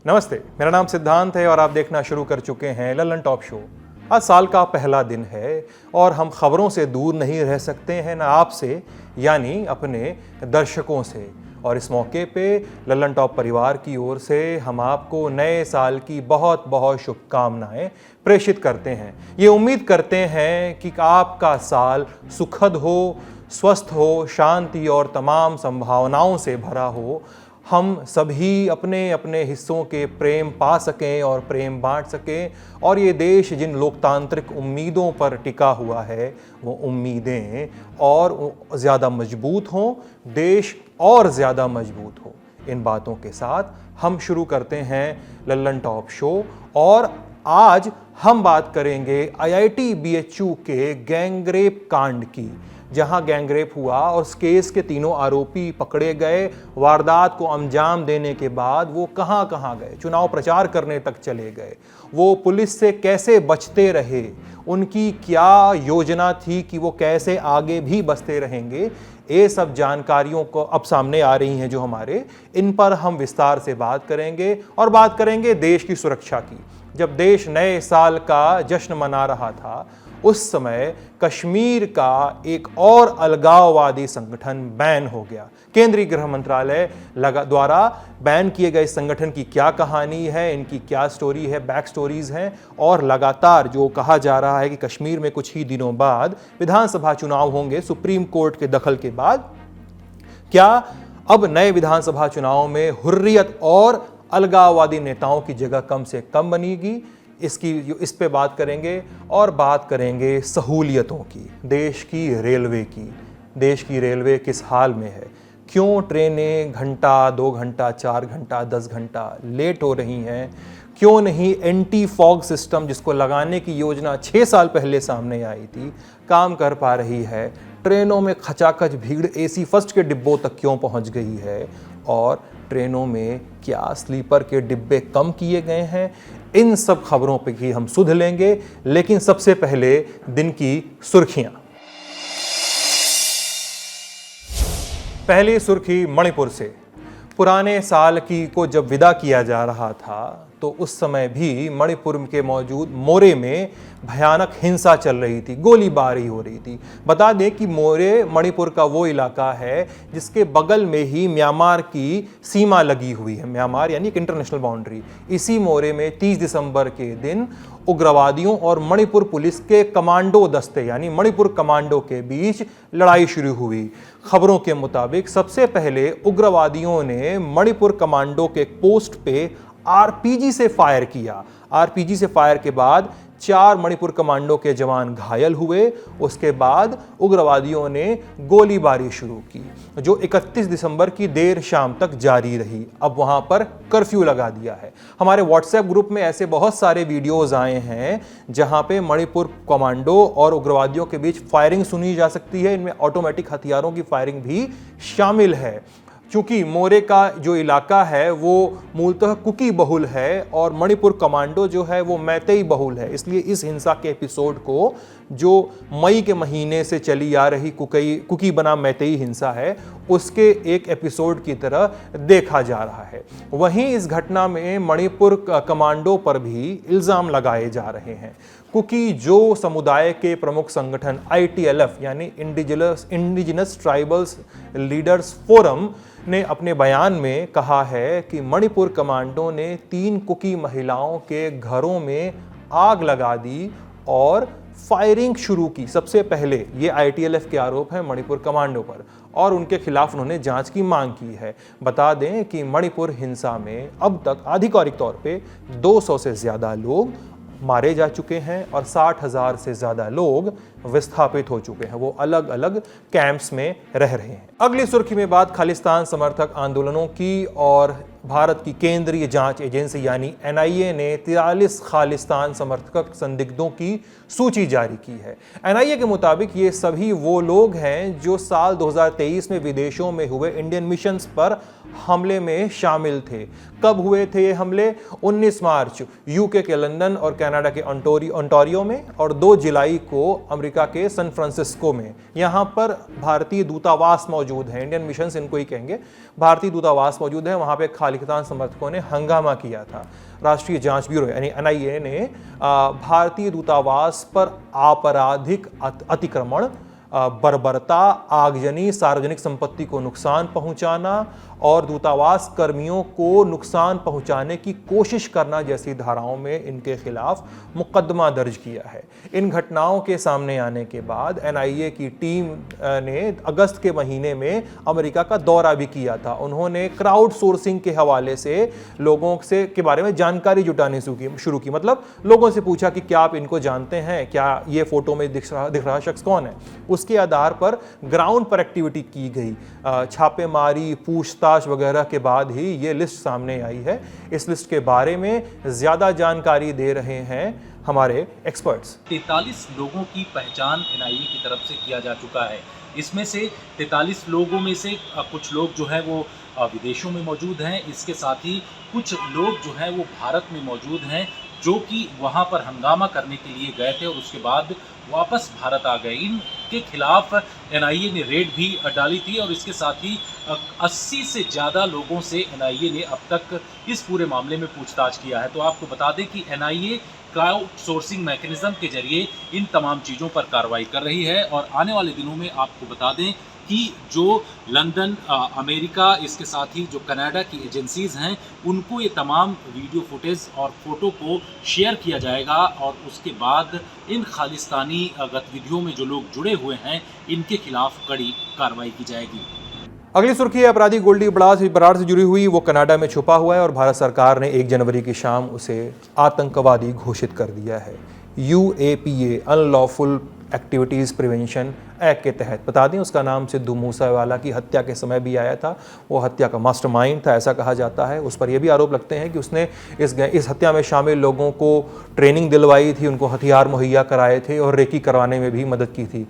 नमस्ते, मेरा नाम सिद्धांत है और आप देखना शुरू कर चुके हैं ललन टॉप शो। आज साल का पहला दिन है और हम खबरों से दूर नहीं रह सकते हैं, ना आपसे यानी अपने दर्शकों से। और इस मौके पे ललन टॉप परिवार की ओर से हम आपको नए साल की बहुत बहुत शुभकामनाएं प्रेषित करते हैं। ये उम्मीद करते हैं कि आपका साल सुखद हो, स्वस्थ हो, शांति और तमाम संभावनाओं से भरा हो। हम सभी अपने अपने हिस्सों के प्रेम पा सकें और प्रेम बांट सकें और ये देश जिन लोकतांत्रिक उम्मीदों पर टिका हुआ है वो उम्मीदें और ज़्यादा मजबूत हों, देश और ज़्यादा मजबूत हो। इन बातों के साथ हम शुरू करते हैं ललन टॉप शो और आज हम बात करेंगे IIT BHU के गैंगरेप कांड की, जहां गैंगरेप हुआ और उस केस के तीनों आरोपी पकड़े गए। वारदात को अंजाम देने के बाद वो कहां कहां गए, चुनाव प्रचार करने तक चले गए, वो पुलिस से कैसे बचते रहे, उनकी क्या योजना थी कि वो कैसे आगे भी बचते रहेंगे, ये सब जानकारियों को अब सामने आ रही हैं जो हमारे, इन पर हम विस्तार से बात करेंगे। और बात करेंगे देश की सुरक्षा की। जब देश नए साल का जश्न मना रहा था उस समय कश्मीर का एक और अलगाववादी संगठन बैन हो गया। केंद्रीय गृह मंत्रालय द्वारा बैन किए गए संगठन की क्या कहानी है, इनकी क्या स्टोरी है, बैक स्टोरीज हैं। और लगातार जो कहा जा रहा है कि कश्मीर में कुछ ही दिनों बाद विधानसभा चुनाव होंगे सुप्रीम कोर्ट के दखल के बाद, क्या अब नए विधानसभा चुनाव में हुर्रियत और अलगाववादी नेताओं की जगह कम से कम बनेगी, इस पे बात करेंगे। और बात करेंगे सहूलियतों की, देश की रेलवे की। देश की रेलवे किस हाल में है, क्यों ट्रेनें घंटा, 2 घंटा, 4 घंटा, 10 घंटा लेट हो रही हैं, क्यों नहीं एंटी फॉग सिस्टम जिसको लगाने की योजना 6 साल पहले सामने आई थी काम कर पा रही है, ट्रेनों में खचाखच भीड़ AC फर्स्ट के डिब्बों तक क्यों पहुंच गई है, और ट्रेनों में क्या स्लीपर के डिब्बे कम किए गए हैं। इन सब खबरों पे भी हम सुध लेंगे, लेकिन सबसे पहले दिन की सुर्खियां। पहली सुर्खी मणिपुर से। पुराने साल को जब विदा किया जा रहा था तो उस समय भी मणिपुर के मौजूद मोरे में भयानक हिंसा चल रही थी, गोलीबारी हो रही थी। बता दें कि मोरे मणिपुर का वो इलाका है जिसके बगल में ही म्यांमार की सीमा लगी हुई है। म्यांमार यानी एक इंटरनेशनल बाउंड्री। इसी मोरे में 30 दिसंबर के दिन उग्रवादियों और मणिपुर पुलिस के कमांडो दस्ते यानी मणिपुर कमांडो के बीच लड़ाई शुरू हुई। खबरों के मुताबिक सबसे पहले उग्रवादियों ने मणिपुर कमांडो के पोस्ट पे RPG से फायर किया। RPG से फायर के बाद 4 मणिपुर कमांडो के जवान घायल हुए। उसके बाद उग्रवादियों ने गोलीबारी शुरू की जो 31 दिसंबर की देर शाम तक जारी रही। अब वहां पर कर्फ्यू लगा दिया है। हमारे व्हाट्सएप ग्रुप में ऐसे बहुत सारे वीडियोस आए हैं जहां पे मणिपुर कमांडो और उग्रवादियों के बीच फायरिंग सुनी जा सकती है। इनमें ऑटोमेटिक हथियारों की फायरिंग भी शामिल है। चूंकि मोरे का जो इलाका है वो मूलतः कुकी बहुल है और मणिपुर कमांडो जो है वो मैतेई बहुल है, इसलिए इस हिंसा के एपिसोड को जो मई के महीने से चली आ रही कुकी बनाम मैतेई हिंसा है उसके एक एपिसोड की तरह देखा जा रहा है। वहीं इस घटना में मणिपुर कमांडो पर भी इल्ज़ाम लगाए जा रहे हैं। कुकी जो समुदाय के प्रमुख संगठन ITLF यानी इंडिजिनस ट्राइबल्स लीडर्स फोरम ने अपने बयान में कहा है कि मणिपुर कमांडो ने 3 कुकी महिलाओं के घरों में आग लगा दी और फायरिंग शुरू की। सबसे पहले ये ITLF के आरोप हैं मणिपुर कमांडो पर और उनके खिलाफ उन्होंने जांच की मांग की है। बता दें कि मणिपुर हिंसा में अब तक आधिकारिक तौर पे 200 से ज़्यादा लोग मारे जा चुके हैं और 60,000 से ज़्यादा लोग विस्थापित हो चुके हैं। वो अलग अलग कैंप्स में रह रहे हैं। अगली सुर्खी में बात खालिस्तान समर्थक आंदोलनों की और भारत की केंद्रीय जांच एजेंसी यानी NIA ने 43 खालिस्तान समर्थक संदिग्धों की सूची जारी की है। NIA के मुताबिक ये सभी वो लोग हैं जो साल 2023 में विदेशों में हुए इंडियन मिशंस पर हमले में शामिल थे। कब हुए थे ये हमले? 19 मार्च यूके के लंदन और कनाडा के ओंटारियो में, और 2 जुलाई को अमेरिका के सैन फ्रांसिस्को में। यहाँ पर भारतीय दूतावास मौजूद है, इंडियन मिशंस इनको ही कहेंगे। भारतीय दूतावास मौजूद है, वहाँ पे खालिस्तान समर्थकों ने हंगामा किया था। राष्ट्रीय जांच ब्यूरो यानी एनआईए ने भारतीय दूतावास पर आपराधिक अतिक्रमण, बर्बरता, आगजनी, सार्वजनिक संपत्ति को नुकसान पहुंचाना और दूतावास कर्मियों को नुकसान पहुंचाने की कोशिश करना जैसी धाराओं में इनके खिलाफ मुकदमा दर्ज किया है। इन घटनाओं के सामने आने के बाद एनआईए की टीम ने अगस्त के महीने में अमेरिका का दौरा भी किया था। उन्होंने क्राउड सोर्सिंग के हवाले से लोगों से के बारे में जानकारी जुटानी शुरू की। मतलब लोगों से पूछा कि क्या आप इनको जानते हैं, क्या ये फोटो में दिख रहा शख्स कौन है। उसके आधार पर ग्राउंड पर एक्टिविटी की गई, छापेमारी, पूछताछ वगैरह के बाद ही ये लिस्ट सामने आई है। इस लिस्ट के बारे में ज्यादा जानकारी दे रहे हैं हमारे एक्सपर्ट्स। 43 लोगों की पहचान एनआईए की तरफ से किया जा चुका है। इसमें से 43 लोगों में से कुछ लोग जो है वो विदेशों में मौजूद हैं। इसके साथ ही कुछ लोग जो हैं वो भारत में मौजूद हैं, जो कि वहां पर हंगामा करने के लिए गए थे और उसके बाद वापस भारत आ गए। इनके खिलाफ एनआईए ने रेड भी डाली थी और इसके साथ ही 80 से ज़्यादा लोगों से एनआईए ने अब तक इस पूरे मामले में पूछताछ किया है। तो आपको बता दें कि एनआईए क्राउड सोर्सिंग मैकेनिज्म के जरिए इन तमाम चीज़ों पर कार्रवाई कर रही है और आने वाले दिनों में आपको बता दें कि जो लंदन, अमेरिका, इसके साथ ही जो कनाडा की एजेंसीज़ हैं, उनको ये तमाम वीडियो फुटेज और फोटो को शेयर किया जाएगा और उसके बाद इन खालिस्तानी गतिविधियों में जो लोग जुड़े हुए हैं, इनके खिलाफ कड़ी कार्रवाई की जाएगी। अगली सुर्खी है अपराधी गोल्डी बराड़ से जुड़ी हुई। वो कनाडा में छुपा हुआ है और भारत सरकार ने 1 जनवरी की शाम उसे आतंकवादी घोषित कर दिया है। UAPA unlawful activities prevention act के तहत। बता दें उसका नाम सिद्धू मूसेवाला की हत्या के समय भी आया था। वो हत्या का मास्टरमाइंड था, ऐसा कहा जाता है। उस पर यह भी आरोप लगते हैं कि उसने इस हत्या में शामिल लोगों को ट्रेनिंग दिलवाई थी, उनको हथियार मुहैया कराए थे और रेकी करवाने में भी मदद की थी।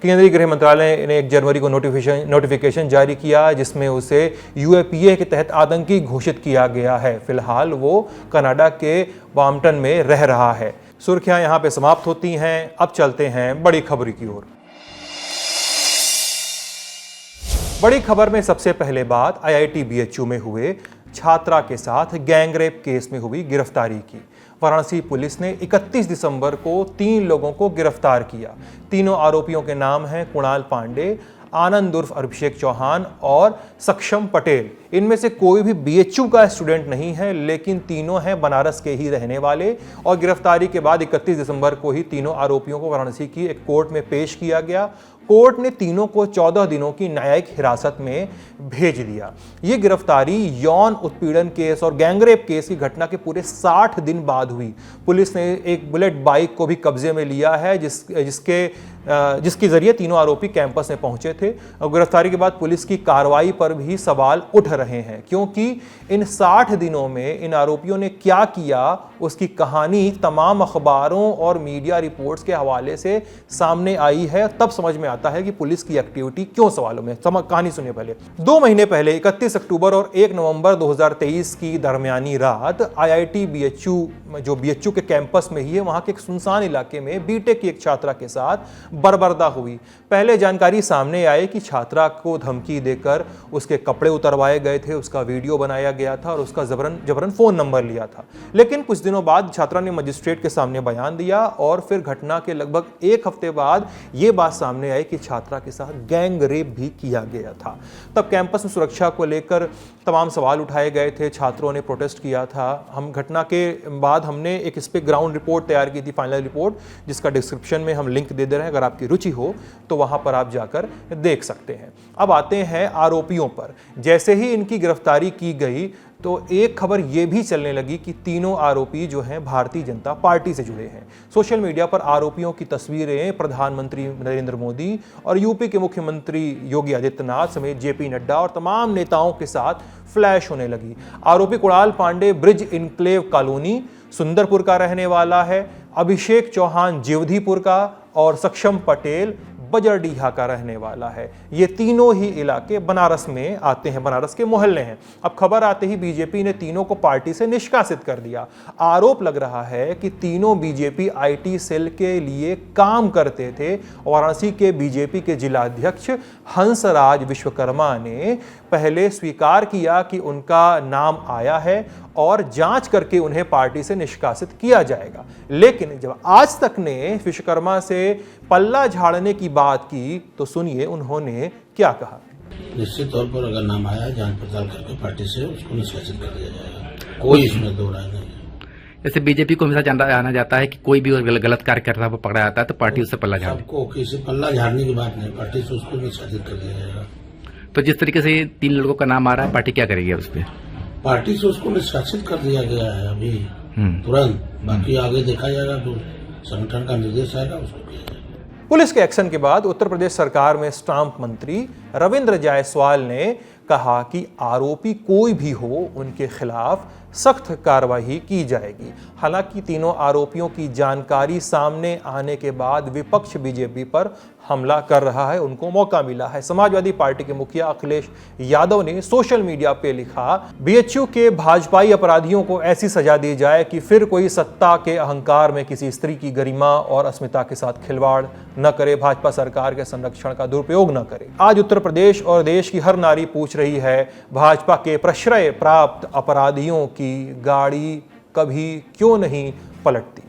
केंद्रीय गृह मंत्रालय ने 1 जनवरी को नोटिफिकेशन जारी किया जिसमें उसे UAPA के तहत आतंकी घोषित किया गया है। फिलहाल वो कनाडा के वाम्पटन में रह रहा है। सुर्खियां यहां पे समाप्त होती हैं। अब चलते हैं बड़ी खबर की ओर। बड़ी खबर में सबसे पहले बात IIT BHU में हुए छात्रा के साथ गैंगरेप केस में हुई गिरफ्तारी की। वाराणसी पुलिस ने 31 दिसंबर को 3 लोगों को गिरफ्तार किया। तीनों आरोपियों के नाम हैं कुणाल पांडे, आनंद उर्फ अभिषेक चौहान और सक्षम पटेल। इनमें से कोई भी BHU का स्टूडेंट नहीं है, लेकिन तीनों हैं बनारस के ही रहने वाले। और गिरफ्तारी के बाद 31 दिसंबर को ही तीनों आरोपियों को वाराणसी की एक कोर्ट में पेश किया गया। कोर्ट ने तीनों को 14 दिनों की न्यायिक हिरासत में भेज दिया। ये गिरफ्तारी यौन उत्पीड़न केस और गैंगरेप केस की घटना के पूरे 60 दिन बाद हुई। पुलिस ने एक बुलेट बाइक को भी कब्जे में लिया है जिसके जरिए तीनों आरोपी कैंपस में पहुंचे थे। और गिरफ्तारी के बाद पुलिस की कार्रवाई पर भी सवाल उठ रहे हैं, क्योंकि इन 60 दिनों में इन आरोपियों ने क्या किया उसकी कहानी तमाम अखबारों और मीडिया रिपोर्ट्स के हवाले से सामने आई है। तब समझ में आता है कि पुलिस की एक्टिविटी क्यों सवालों में। कहानी सुनिए पहले। 2 महीने पहले 31 अक्टूबर और 1 नवंबर 2023 की दरमियानी रात IIT BHU जो BHU के कैंपस में ही है, वहां के एक सुनसान इलाके में बीटेक की एक छात्रा के साथ बर्बरता हुई। पहले जानकारी सामने आई कि छात्रा को धमकी देकर उसके कपड़े उतरवाए गए थे, उसका वीडियो बनाया गया था और उसका जबरन फोन नंबर लिया था। लेकिन कुछ दिनों बाद छात्रा ने मजिस्ट्रेट के सामने बयान दिया और फिर घटना के लगभग 1 हफ्ते बाद यह बात सामने आई कि छात्रा के साथ गैंग रेप भी किया गया था। तब कैंपस में सुरक्षा को लेकर तमाम सवाल उठाए गए थे, छात्रों ने प्रोटेस्ट किया था। हम घटना के बाद हमने एक इस पे ग्राउंड रिपोर्ट तैयार की थी, फाइनल रिपोर्ट, जिसका डिस्क्रिप्शन में हम लिंक दे दे रहे हैं। अगर आपकी रुचि हो तो वहां पर आप जाकर देख सकते हैं। अब आते हैं आरोपियों पर। जैसे ही इनकी गिरफ्तारी की गई तो एक खबर यह भी चलने लगी कि तीनों आरोपी जो हैं भारतीय जनता पार्टी से जुड़े हैं। सोशल मीडिया पर आरोपियों की तस्वीरें प्रधानमंत्री नरेंद्र मोदी और यूपी के मुख्यमंत्री योगी आदित्यनाथ समेत JP नड्डा और तमाम नेताओं के साथ फ्लैश होने लगी। आरोपी Kunal Pandey bridge enclave colony Sundarpur का रहने वाला है, अभिषेक चौहान जीवधीपुर का और सक्षम पटेल बजरडीहा का रहने वाला है। ये तीनों ही इलाके बनारस में आते हैं, बनारस के मोहल्ले हैं। अब खबर आते ही बीजेपी ने तीनों को पार्टी से निष्कासित कर दिया। आरोप लग रहा है कि तीनों बीजेपी आईटी सेल के लिए काम करते थे। वाराणसी के बीजेपी के जिलाध्यक्ष हंसराज विश्वकर्मा ने पहले स्वीकार किया कि उनका नाम आया है और जांच करके उन्हें पार्टी से निष्कासित किया जाएगा। लेकिन जब आज तक ने विश्वकर्मा से पल्ला झाड़ने की बात की तो सुनिए उन्होंने क्या कहा। निश्चित तौर पर अगर नाम आया जांच पड़ताल करके पार्टी से उसको निष्कासित कर दिया जाएगा, कोई इसमें दो राय नहीं है। जैसे बीजेपी को हमेशा जाना जाता है कि कोई भी गलत कार्य करता है वो पकड़ा जाता है तो पार्टी उससे पल्ला झाड़, सबको किसी पल्ला झाड़ने की बात नहीं, पार्टी से उसको निष्कासित कर दिया जाएगा। तो जिस तरीके से 3 लड़कों का नाम आ रहा है पार्टी क्या करेगी उस पर? पार्टी से उसको निष्कासित कर दिया गया है अभी तुरंत, बाकी आगे देखा जाएगा, जो संगठन का निर्देश आएगा उसको किया जाएगा। पुलिस के एक्शन के बाद उत्तर प्रदेश सरकार में स्टाम्प मंत्री रविंद्र जायसवाल ने कहा कि आरोपी कोई भी हो उनके खिलाफ सख्त कार्रवाई की जाएगी। हालांकि तीनों आरोपियों की जानकारी सामने आने के बाद विपक्ष बीजेपी पर हमला कर रहा है, उनको मौका मिला है। समाजवादी पार्टी के मुखिया अखिलेश यादव ने सोशल मीडिया पे लिखा, बीएचयू के भाजपाई अपराधियों को ऐसी सजा दी जाए कि फिर कोई सत्ता के अहंकार में किसी स्त्री की गरिमा और अस्मिता के साथ खिलवाड़ न करे, भाजपा सरकार के संरक्षण का दुरुपयोग न करे। आज उत्तर प्रदेश और देश की हर नारी पूछ रही है, भाजपा के प्रश्रय प्राप्त अपराधियों की गाड़ी कभी क्यों नहीं पलटती।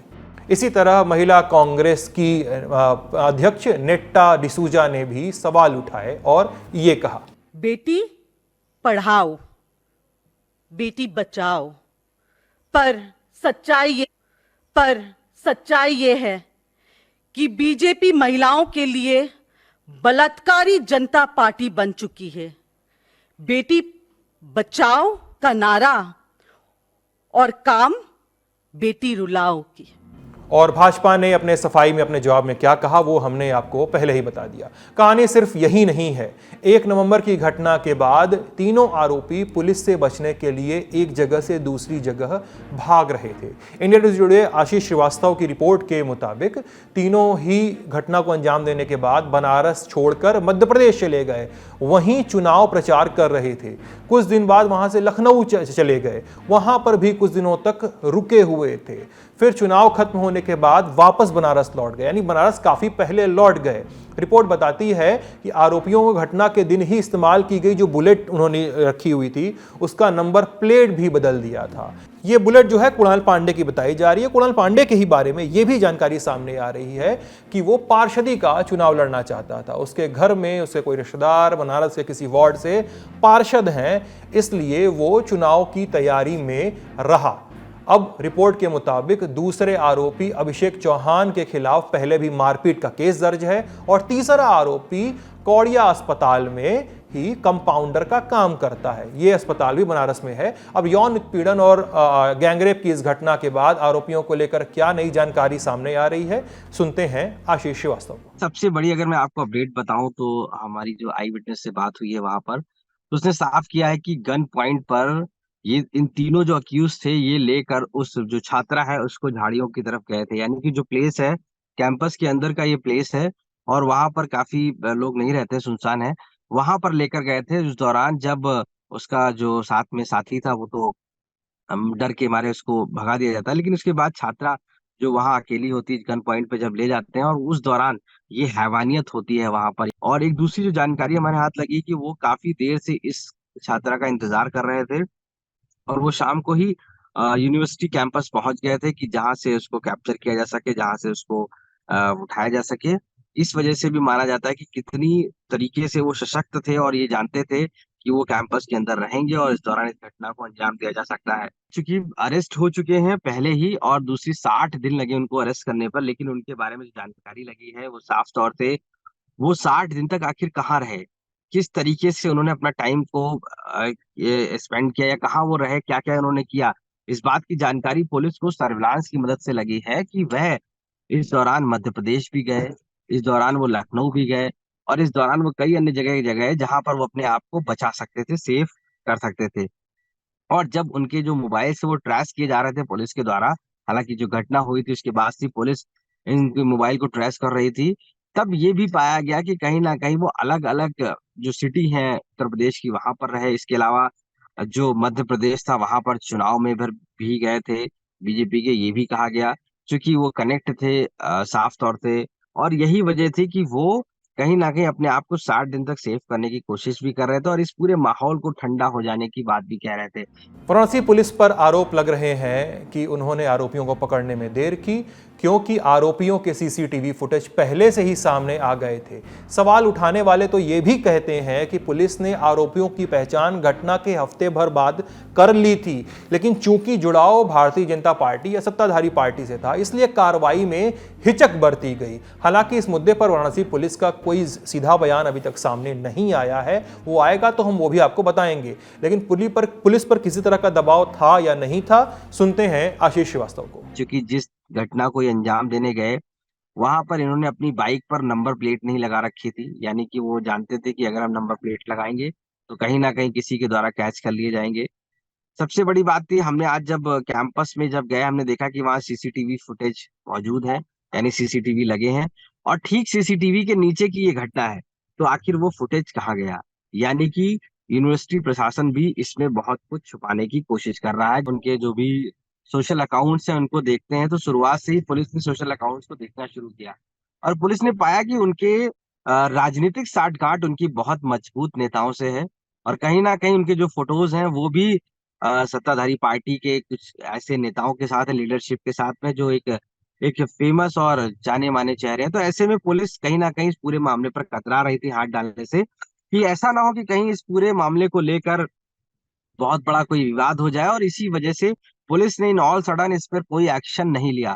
इसी तरह महिला कांग्रेस की अध्यक्ष नेट्टा डिसूजा ने भी सवाल उठाए और ये कहा, बेटी पढ़ाओ बेटी बचाओ, पर सच्चाई ये है कि बीजेपी महिलाओं के लिए बलात्कारी जनता पार्टी बन चुकी है। बेटी बचाओ का नारा और काम बेटी रुलाओ की। और भाजपा ने अपने सफाई में अपने जवाब में क्या कहा वो हमने आपको पहले ही बता दिया। कहानी सिर्फ यही नहीं है। 1 नवंबर की घटना के बाद तीनों आरोपी पुलिस से बचने के लिए एक जगह से दूसरी जगह भाग रहे थे। इंडिया टुडे से जुड़े आशीष श्रीवास्तव की रिपोर्ट के मुताबिक तीनों ही घटना को अंजाम देने के बाद बनारस छोड़कर मध्य प्रदेश चले गए, वहीं चुनाव प्रचार कर रहे थे। कुछ दिन बाद वहां से लखनऊ चले गए, वहां पर भी कुछ दिनों तक रुके हुए थे। फिर चुनाव खत्म होने के बाद वापस बनारस लौट गए, यानी बनारस काफी पहले लौट गए। रिपोर्ट बताती है कि आरोपियों को घटना के दिन ही इस्तेमाल की गई जो बुलेट उन्होंने रखी हुई थी उसका नंबर प्लेट भी बदल दिया था। ये बुलेट जो है कुणाल पांडे की बताई जा रही है। कुणाल पांडे के ही बारे में ये भी जानकारी सामने आ रही है कि वो पार्षदी का चुनाव लड़ना चाहता था। उसके घर में उसके कोई रिश्तेदार बनारस के किसी वार्ड से पार्षद हैं, इसलिए वो चुनाव की तैयारी में रहा। अब रिपोर्ट के मुताबिक दूसरे आरोपी अभिषेक चौहान के खिलाफ पहले भी मारपीट का केस दर्ज है और तीसरा आरोपी कौड़िया अस्पताल में ही कंपाउंडर का काम करता है। ये अस्पताल भी बनारस में है। अब यौन उत्पीड़न और गैंगरेप की इस घटना के बाद आरोपियों को लेकर क्या नई जानकारी सामने आ रही है, सुनते हैं आशीष श्रीवास्तव को। सबसे बड़ी अगर मैं आपको अपडेट बताऊं तो हमारी जो आई विटनेस से बात हुई है वहां पर, तो उसने साफ किया है कि गन पॉइंट पर ये इन तीनों जो अक्यूज थे ये लेकर उस जो छात्रा है उसको झाड़ियों की तरफ गए थे। यानी कि जो प्लेस है कैंपस के अंदर का ये प्लेस है और वहां पर काफी लोग नहीं रहते, सुनसान है, वहां पर लेकर गए थे। उस दौरान जब उसका जो साथ में साथी था वो तो डर के मारे उसको भगा दिया जाता है, लेकिन उसके बाद छात्रा जो वहां अकेली होती है गन पॉइंट पे जब ले जाते हैं और उस दौरान ये हैवानियत होती है वहां पर। और एक दूसरी जो जानकारी हमारे हाथ लगी कि वो काफी देर से इस छात्रा का इंतजार कर रहे थे और वो शाम को ही यूनिवर्सिटी कैंपस पहुंच गए थे कि जहां से उसको कैप्चर किया जा सके, जहां से उसको उठाया जा सके। इस वजह से भी माना जाता है कि कितनी तरीके से वो सशक्त थे और ये जानते थे कि वो कैंपस के अंदर रहेंगे और इस दौरान इस घटना को अंजाम दिया जा सकता है। चूंकि अरेस्ट हो चुके हैं पहले ही और दूसरी 60 दिन लगे उनको अरेस्ट करने पर, लेकिन उनके बारे में जो जानकारी लगी है वो साफ तौर से वो 60 दिन तक आखिर कहाँ रहे, किस तरीके से उन्होंने अपना टाइम को स्पेंड किया या कहाँ वो रहे, क्या क्या उन्होंने किया, इस बात की जानकारी पुलिस को सर्विलांस की मदद से लगी है कि वह इस दौरान मध्य प्रदेश भी गए, इस दौरान वो लखनऊ भी गए और इस दौरान वो कई अन्य जगह जहां पर वो अपने आप को बचा सकते थे, सेफ कर सकते थे। और जब उनके जो मोबाइल से वो ट्रेस किए जा रहे थे पुलिस के द्वारा, हालांकि जो घटना हुई थी उसके बाद से पुलिस इनके मोबाइल को ट्रेस कर रही थी, तब ये भी पाया गया कि कहीं ना कहीं वो अलग अलग जो सिटी है उत्तर प्रदेश की वहां पर रहे। इसके अलावा जो मध्य प्रदेश था वहां पर चुनाव में भी गए थे बीजेपी के, ये भी कहा गया, क्योंकि वो कनेक्ट थे साफ तौर से। और यही वजह थी कि वो कहीं ना कहीं अपने आप को 60 दिन तक सेव करने की कोशिश भी कर रहे थे और इस पूरे माहौल को ठंडा हो जाने की बात भी कह रहे थे। वाराणसी पुलिस पर आरोप लग रहे हैं कि उन्होंने आरोपियों को पकड़ने में देर की, क्योंकि आरोपियों के सीसीटीवी फुटेज पहले से ही सामने आ गए थे। सवाल उठाने वाले तो ये भी कहते हैं कि पुलिस ने आरोपियों की पहचान घटना के हफ्ते भर बाद कर ली थी, लेकिन चूंकि जुड़ाव भारतीय जनता पार्टी या सत्ताधारी पार्टी से था, इसलिए कार्रवाई में हिचक बरती गई। हालांकि इस मुद्दे पर वाराणसी पुलिस का कोई सीधा बयान अभी तक सामने नहीं आया है। वो आएगा तो हम वो भी आपको बताएंगे, लेकिन पुलिस पर किसी तरह का दबाव था या नहीं था, सुनते हैं आशीष श्रीवास्तव को। क्योंकि जिस घटना को ये अंजाम देने गए वहां पर इन्होंने अपनी बाइक पर नंबर प्लेट नहीं लगा रखी थी, यानी कि वो जानते थे कि अगर हम नंबर प्लेट लगाएंगे तो कहीं ना कहीं किसी के द्वारा कैच कर लिए जाएंगे। सबसे बड़ी बात थी, हमने आज जब कैंपस में जब गए हमने देखा कि वहाँ सीसीटीवी फुटेज मौजूद है, यानी सीसीटीवी लगे हैं, और ठीक सीसीटीवी के नीचे की ये घटना है। तो आखिर वो फुटेज कहाँ गया? यानी कि यूनिवर्सिटी प्रशासन भी इसमें बहुत कुछ छुपाने की कोशिश कर रहा है। उनके जो भी सोशल अकाउंट्स हैं उनको देखते हैं तो शुरुआत से ही पुलिस ने सोशल अकाउंट्स को देखना शुरू किया और पुलिस ने पाया कि उनके राजनीतिक साठगांठ उनकी बहुत मजबूत नेताओं से है और कहीं ना कहीं उनके जो फोटोज हैं वो भी सत्ताधारी पार्टी के कुछ ऐसे नेताओं के साथ है, लीडरशिप के साथ में, जो एक फेमस और जाने माने चेहरे हैं। तो ऐसे में पुलिस कहीं ना कहीं इस पूरे मामले पर कतरा रही थी हाथ डालने से, कि ऐसा ना हो कि कहीं इस पूरे मामले को लेकर बहुत बड़ा कोई विवाद हो जाए, और इसी वजह से पुलिस ने इन ऑल सडन इस पर कोई एक्शन नहीं लिया।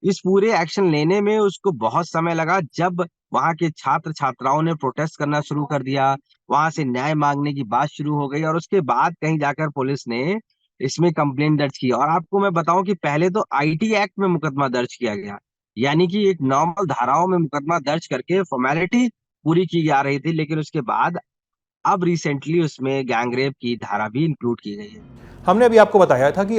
इस पूरे एक्शन लेने में उसको बहुत समय लगा। जब वहां के छात्र छात्राओं ने प्रोटेस्ट करना शुरू कर दिया, वहां से न्याय मांगने की बात शुरू हो गई और उसके बाद कहीं जाकर पुलिस ने इसमें कंप्लेंट दर्ज की। और आपको मैं बताऊं कि पहले तो आईटी एक्ट में मुकदमा दर्ज किया गया, यानी कि एक नॉर्मल धाराओं में मुकदमा दर्ज करके फॉर्मेलिटी पूरी की जा रही थी, लेकिन उसके बाद अब रिसेंटली उसमें गैंगरेप की धारा भी इंक्लूड की गई है। हमने अभी आपको बताया था कि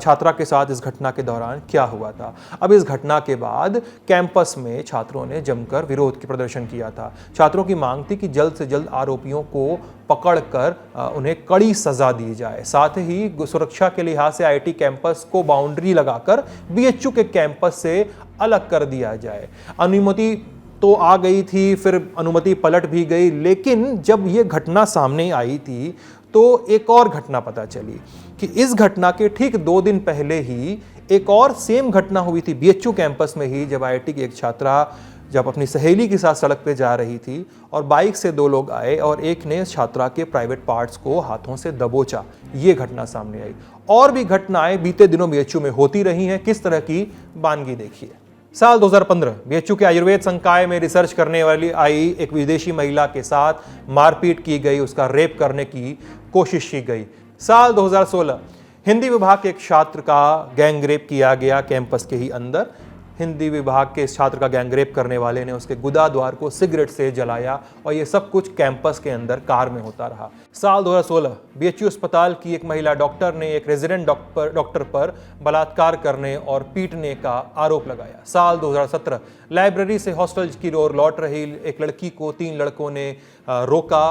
छात्रा के साथ इस घटना के दौरान क्या हुआ था। अब इस घटना के बाद कैंपस में छात्रों ने जमकर विरोध की प्रदर्शन किया था। छात्रों की मांग थी कि जल्द से जल्द आरोपियों को पकड़कर उन्हें कड़ी सजा दी जाए। साथ ही सुरक्षा के लिहाज से आईटी कैंपस को बाउंड्री लगाकर बीएचयू के कैंपस से अलग कर दिया जाए। अनुमति तो आ गई थी, फिर अनुमति पलट भी गई, लेकिन जब ये घटना सामने आई थी तो एक और घटना पता चली कि इस घटना के ठीक 2 दिन पहले ही एक और सेम घटना हुई थी बीएचयू कैंपस में ही, जब आईआईटी की एक छात्रा जब अपनी सहेली के साथ सड़क पे जा रही थी और बाइक से 2 लोग आए और एक ने छात्रा के प्राइवेट पार्ट्स को हाथों से दबोचा। ये घटना सामने आई। और भी घटनाएं बीते दिनों बीएचयू में होती रही हैं। किस तरह की, बानगी देखिए। साल 2015 बीएचयू के आयुर्वेद संकाय में रिसर्च करने वाली आई एक विदेशी महिला के साथ मारपीट की गई, उसका रेप करने की कोशिश की गई। साल 2016 हिंदी विभाग के एक छात्र का गैंग रेप किया गया कैंपस के ही अंदर। हिंदी विभाग के इस छात्र का गैंगरेप करने वाले ने उसके गुदा द्वार को सिगरेट से जलाया और ये सब कुछ कैंपस के अंदर कार में होता रहा। साल 2016 बीएचयू अस्पताल की एक महिला डॉक्टर ने एक रेजिडेंट डॉक्टर पर बलात्कार करने और पीटने का आरोप लगाया। साल 2017 लाइब्रेरी से हॉस्टल की ओर लौट रही एक लड़की को 3 लड़कों ने रोका,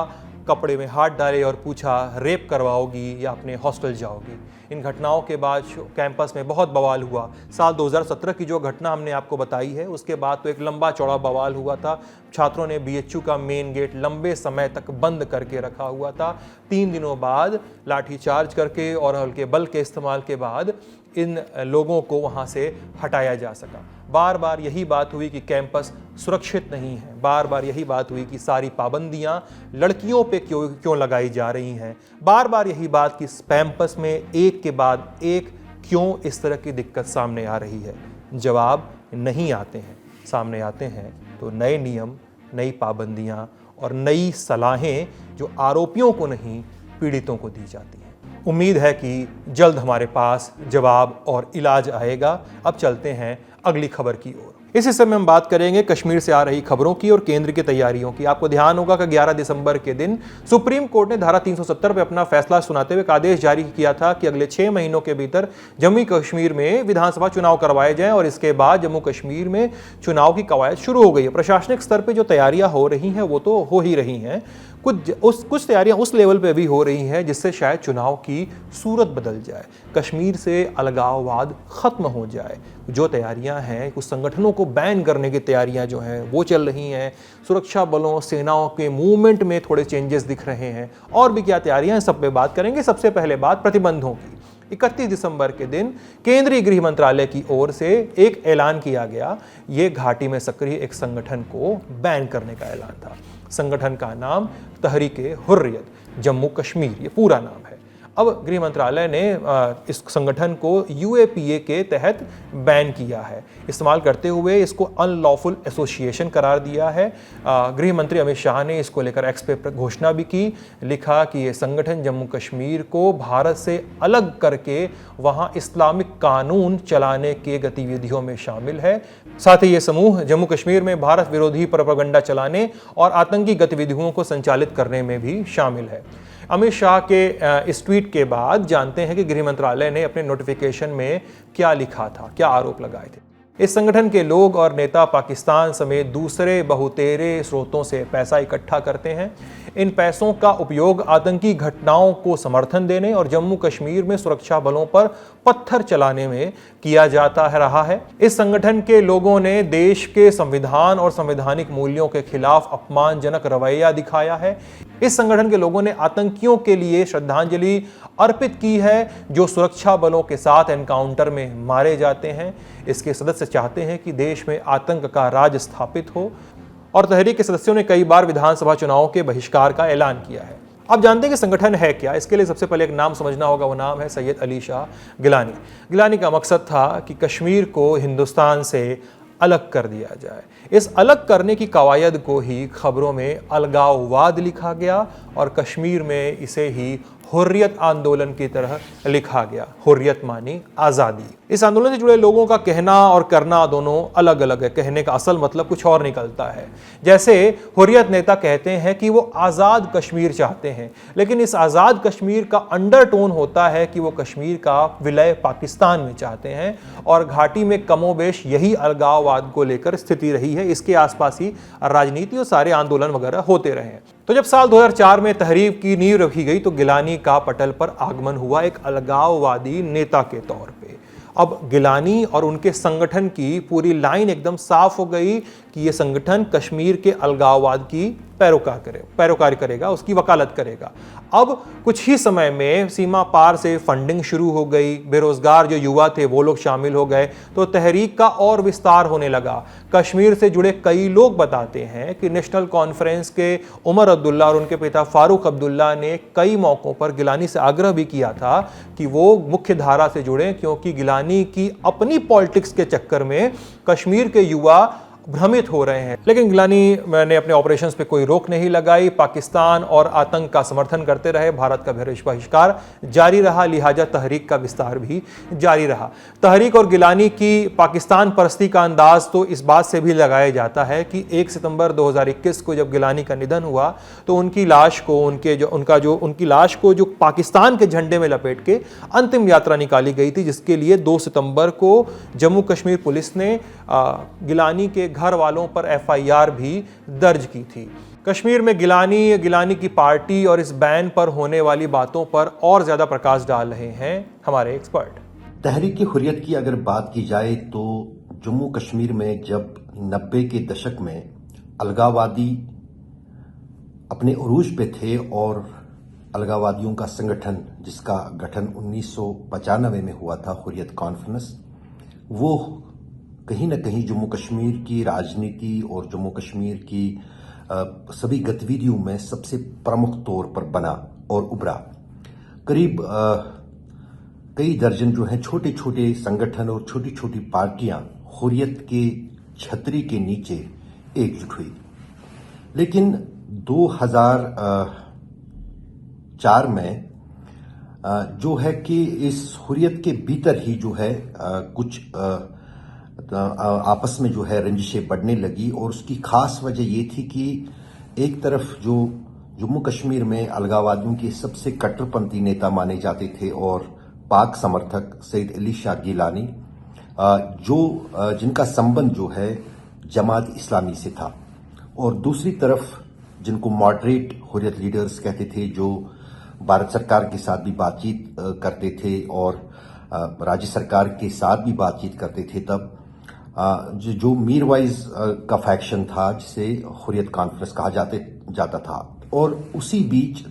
कपड़े में हाथ डाले और पूछा, रेप करवाओगी या अपने हॉस्टल जाओगी। इन घटनाओं के बाद कैंपस में बहुत बवाल हुआ। साल 2017 की जो घटना हमने आपको बताई है, उसके बाद तो एक लंबा चौड़ा बवाल हुआ था। छात्रों ने बीएचयू का मेन गेट लंबे समय तक बंद करके रखा हुआ था। 3 दिनों बाद लाठीचार्ज करके और हल्के बल के इस्तेमाल के बाद इन लोगों को वहां से हटाया जा सका। बार बार यही बात हुई कि कैंपस सुरक्षित नहीं है। बार बार यही बात हुई कि सारी पाबंदियां लड़कियों पे क्यों लगाई जा रही हैं। बार बार यही बात कि कैंपस में एक के बाद एक क्यों इस तरह की दिक्कत सामने आ रही है। जवाब नहीं आते हैं। सामने आते हैं तो नए नियम, नई पाबंदियां और नई सलाहें जो आरोपियों को नहीं, पीड़ितों को दी जाती हैं। उम्मीद है कि जल्द हमारे पास जवाब और इलाज आएगा। अब चलते हैं अगली खबर की ओर। इस हिस्से में हम बात करेंगे कश्मीर से आ रही खबरों की और केंद्र की तैयारियों की। आपको ध्यान होगा कि 11 दिसंबर के दिन सुप्रीम कोर्ट ने धारा 370 पर अपना फैसला सुनाते हुए एक आदेश जारी किया था कि अगले 6 महीनों के भीतर जम्मू कश्मीर में विधानसभा चुनाव करवाए जाएं और इसके बाद जम्मू कश्मीर में चुनाव की कवायद शुरू हो गई है। प्रशासनिक स्तर पर जो तैयारियां हो रही हैं वो तो हो ही रही हैं, कुछ तैयारियां उस लेवल पे भी हो रही हैं जिससे शायद चुनाव की सूरत बदल जाए, कश्मीर से अलगाववाद खत्म हो जाए। जो तैयारियां हैं, कुछ संगठनों को बैन करने की तैयारियां जो हैं वो चल रही हैं, सुरक्षा बलों सेनाओं के मूवमेंट में थोड़े चेंजेस दिख रहे हैं, और भी क्या तैयारियां हैं सब पे बात करेंगे। सबसे पहले बात प्रतिबंधों की। 31 दिसंबर के दिन केंद्रीय गृह मंत्रालय की ओर से एक ऐलान किया गया। ये घाटी में सक्रिय एक संगठन को बैन करने का ऐलान था। संगठन का नाम तहरीक-ए-हुर्रियत जम्मू कश्मीर, ये पूरा नाम है। अब गृह मंत्रालय ने इस संगठन को यूएपीए के तहत बैन किया है, इस्तेमाल करते हुए इसको अनलॉफुल एसोसिएशन करार दिया है। गृह मंत्री अमित शाह ने इसको लेकर एक्स पे घोषणा भी की, लिखा कि ये संगठन जम्मू कश्मीर को भारत से अलग करके वहाँ इस्लामिक कानून चलाने के गतिविधियों में शामिल है। साथ ही ये समूह जम्मू कश्मीर में भारत विरोधी प्रोपेगेंडा चलाने और आतंकी गतिविधियों को संचालित करने में भी शामिल है। अमित शाह के इस ट्वीट के बाद जानते हैं कि गृह मंत्रालय ने अपने नोटिफिकेशन में क्या लिखा था, क्या आरोप लगाए थे। इस संगठन के लोग और नेता पाकिस्तान समेत दूसरे बहुतेरे स्रोतों से पैसा इकट्ठा करते हैं। इन पैसों का उपयोग आतंकी घटनाओं को समर्थन देने और जम्मू कश्मीर में सुरक्षा बलों पर पत्थर चलाने में किया जाता रहा है। इस संगठन के लोगों ने देश के संविधान और संवैधानिक मूल्यों के खिलाफ अपमानजनक रवैया दिखाया है। इस संगठन के लोगों ने आतंकियों के लिए श्रद्धांजलि अर्पित की है जो सुरक्षा बलों के साथ एनकाउंटर में मारे जाते हैं। इसके सदस्य चाहते हैं कि देश में आतंक का राज स्थापित हो, और तहरीक के सदस्यों ने कई बार विधानसभा चुनावों के बहिष्कार का ऐलान किया है। अब जानते हैं कि संगठन है क्या। इसके लिए सबसे पहले एक नाम समझना होगा, वो नाम है सैयद अली शाह गिलानी। गिलानी का मकसद था कि कश्मीर को हिंदुस्तान से अलग कर दिया जाए। इस अलग करने की कवायद को ही खबरों में अलगाववाद लिखा गया और कश्मीर में इसे ही हुर्रियत आंदोलन की तरह लिखा गया। हुर्रियत मानी आज़ादी। इस आंदोलन से जुड़े लोगों का कहना और करना दोनों अलग अलग है। कहने का असल मतलब कुछ और निकलता है। जैसे हुर्रियत नेता कहते हैं कि वो आज़ाद कश्मीर चाहते हैं, लेकिन इस आज़ाद कश्मीर का अंडरटोन होता है कि वो कश्मीर का विलय पाकिस्तान में चाहते हैं, और घाटी में कमोबेश यही अलगाववाद को लेकर स्थिति रही है। इसके आसपास ही राजनीति और सारे आंदोलन वगैरह होते रहे हैं। तो जब साल 2004 में तहरीक की नींव रखी गई तो गिलानी का पटल पर आगमन हुआ एक अलगाववादी नेता के तौर पे। अब गिलानी और उनके संगठन की पूरी लाइन एकदम साफ हो गई कि ये संगठन कश्मीर के अलगाववाद की पैरोकारी करेगा, उसकी वकालत करेगा। अब कुछ ही समय में सीमा पार से फंडिंग शुरू हो गई, बेरोजगार जो युवा थे वो लोग शामिल हो गए, तो तहरीक का और विस्तार होने लगा। कश्मीर से जुड़े कई लोग बताते हैं कि नेशनल कॉन्फ्रेंस के उमर अब्दुल्ला और उनके पिता फारूक अब्दुल्ला ने कई मौकों पर गिलानी से आग्रह भी किया था कि वो मुख्य धारा से जुड़ें, क्योंकि गिलानी की अपनी पॉलिटिक्स के चक्कर में कश्मीर के युवा भ्रमित हो रहे हैं। लेकिन गिलानी ने अपने ऑपरेशंस पे कोई रोक नहीं लगाई, पाकिस्तान और आतंक का समर्थन करते रहे, भारत का बहिष्कार जारी रहा, लिहाजा तहरीक का विस्तार भी जारी रहा। तहरीक और गिलानी की पाकिस्तान परस्ती का अंदाज तो इस बात से भी लगाया जाता है कि 1 सितंबर 2021 को जब गिलानी का निधन हुआ तो उनकी लाश को जो पाकिस्तान के झंडे में लपेट के अंतिम यात्रा निकाली गई थी, जिसके लिए 2 सितंबर को जम्मू कश्मीर पुलिस ने गिलानी के घर वालों पर एफआईआर भी दर्ज की थी। कश्मीर में गिलानी की पार्टी और इस बैन पर होने वाली बातों पर और ज्यादा प्रकाश डाल रहे हैं हमारे एक्सपर्ट। तहरीक-ए-हुर्रियत की अगर बात की जाए तो जम्मू कश्मीर में जब 90 के दशक में अलगाववादी अपने उरूज पे थे और अलगाववादियों का संगठन जिसका गठन 1995 में हुआ था, हुर्रियत कॉन्फ्रेंस, वो कहीं न कहीं जम्मू कश्मीर की राजनीति और जम्मू कश्मीर की सभी गतिविधियों में सबसे प्रमुख तौर पर बना और उभरा। करीब कई दर्जन जो हैं छोटे छोटे संगठन और छोटी छोटी पार्टियां हुर्रियत के छतरी के नीचे एकजुट हुई। लेकिन 2004 में जो है कि इस हुर्रियत के भीतर ही जो है कुछ आपस में जो है रंजिशें बढ़ने लगी। और उसकी खास वजह ये थी कि एक तरफ जो जम्मू कश्मीर में अलगाववादियों के सबसे कट्टरपंथी नेता माने जाते थे और पाक समर्थक सैयद अली शाह गिलानी, जिनका संबंध जो है जमात इस्लामी से था, और दूसरी तरफ जिनको मॉडरेट हुर्रियत लीडर्स कहते थे, जो भारत सरकार के साथ भी बातचीत करते थे और राज्य सरकार के साथ भी बातचीत करते थे, तब जो मीरवाइज का फैक्शन था जिसे हुर्रियत कॉन्फ्रेंस कहा जाता था। और उसी बीच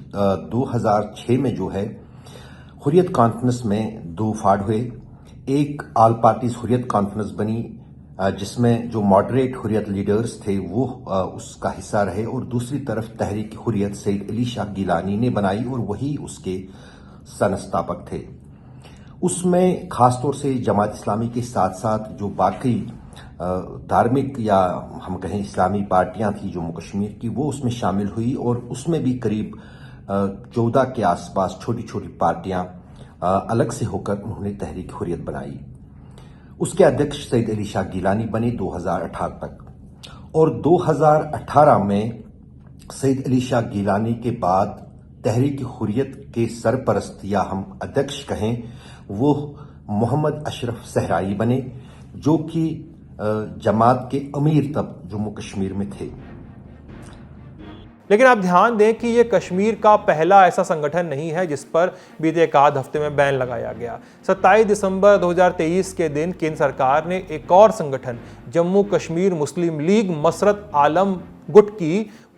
2006 में जो है हुर्रियत कॉन्फ्रेंस में दो फाड़ हुए। एक आल पार्टीज हुर्रियत कॉन्फ्रेंस बनी जिसमें जो मॉडरेट हुर्रियत लीडर्स थे वो उसका हिस्सा रहे, और दूसरी तरफ तहरीक हुर्रियत सैयद अली शाह गिलानी ने बनाई और वही उसके संस्थापक थे। उसमें खासतौर से जमात इस्लामी के साथ साथ जो बाकी धार्मिक या हम कहें इस्लामी पार्टियां थी जम्मू कश्मीर की, वो उसमें शामिल हुई, और उसमें भी करीब 14 के आसपास छोटी छोटी पार्टियां अलग से होकर उन्होंने तहरीक हुर्रियत बनाई। उसके अध्यक्ष सैयद अली शाह गिलानी बने 2018 तक, और 2018 में सैयद अली शाह गिलानी के बाद तहरीक हुर्रियत के सरपरस्त या हम अध्यक्ष कहें वो मोहम्मद अशरफ सहराई बने, जो कि जमात के अमीर तब जम्मू कश्मीर में थे। लेकिन आप ध्यान दें कि ये कश्मीर का पहला ऐसा संगठन नहीं है जिस पर बीते एक आध हफ्ते में बैन लगाया गया। 27 दिसंबर 2023 के दिन केंद्र सरकार ने एक और संगठन जम्मू कश्मीर मुस्लिम लीग मसरत आलम गुट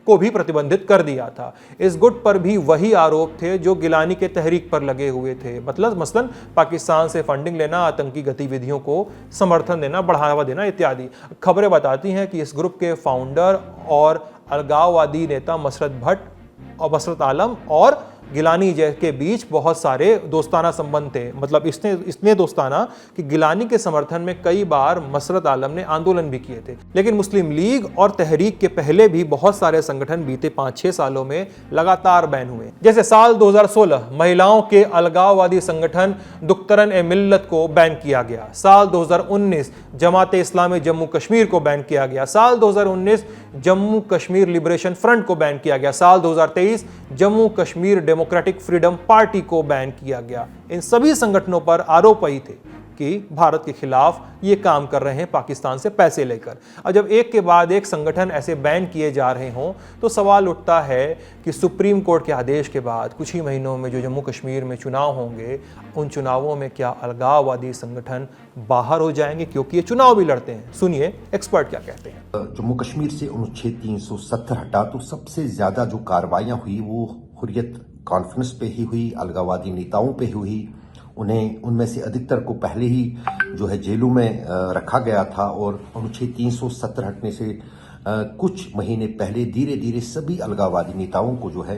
को भी प्रतिबंधित कर दिया था। इस गुट पर भी वही आरोप थे जो गिलानी के तहरीक पर लगे हुए थे, मतलब मसलन पाकिस्तान से फंडिंग लेना, आतंकी गतिविधियों को समर्थन देना, बढ़ावा देना इत्यादि। खबरें बताती हैं कि इस ग्रुप के फाउंडर और अलगाववादी नेता मसरत भट्ट और मसरत आलम और गिलानी के बीच बहुत सारे दोस्ताना संबंध थे। मतलब इसने दोस्ताना कि गिलानी के समर्थन में कई बार मसरत आलम ने आंदोलन भी किए थे। लेकिन मुस्लिम लीग और तहरीक के पहले भी बहुत सारे संगठन बीते 5-6 सालों में लगातार बैन हुए। जैसे साल 2016 महिलाओं के अलगाववादी संगठन दुख्तरन-ए-मिल्लत को बैन किया गया। साल 2019 जमात इस्लामी जम्मू कश्मीर को बैन किया गया। साल 2019 जम्मू कश्मीर लिबरेशन फ्रंट को बैन किया गया। साल 2023 Jammu Kashmir democratic freedom party को बैन किया गया। इन सभी संगठनों पर आरोप ही थे कि भारत के खिलाफ ये काम कर रहे हैं पाकिस्तान से पैसे लेकर। और जब एक के बाद एक संगठन ऐसे बैन किए जा रहे हों तो सवाल उठता है कि सुप्रीम कोर्ट के आदेश के बाद कुछ ही महीनों में जो जम्मू कश्मीर में चुनाव होंगे, उन चुनावों में क्या अलगाववादी संगठन बाहर हो जाएंगे, क्योंकि ये चुनाव भी लड़ते हैं। सुनिए एक्सपर्ट क्या कहते हैं। जम्मू कश्मीर से अनुच्छेद 370 हटा तो सबसे ज्यादा जो कार्रवाइयां हुई वो हुर्रियत कॉन्फ्रेंस पे ही हुई, अलगाववादी नेताओं पे हुई। उनमें से अधिकतर को पहले ही जो है जेलों में रखा गया था, और अनुच्छेद 370 हटने से कुछ महीने पहले धीरे धीरे सभी अलगाववादी नेताओं को जो है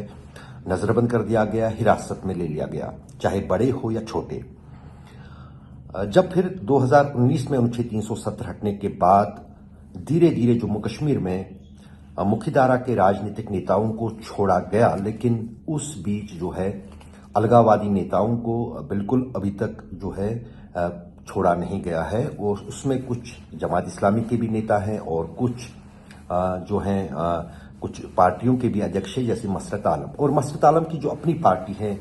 नजरबंद कर दिया गया, हिरासत में ले लिया गया, चाहे बड़े हो या छोटे। जब फिर 2019 में अनुच्छेद 370 हटने के बाद धीरे धीरे जम्मू कश्मीर में मुख्यधारा के राजनीतिक नेताओं को छोड़ा गया, लेकिन उस बीच जो है अलगाववादी नेताओं को बिल्कुल अभी तक जो है छोड़ा नहीं गया है। और उसमें कुछ जमात इस्लामी के भी नेता हैं और कुछ जो हैं कुछ पार्टियों के भी अध्यक्ष हैं, जैसे मसरत आलम। और मसरत आलम की जो अपनी पार्टी है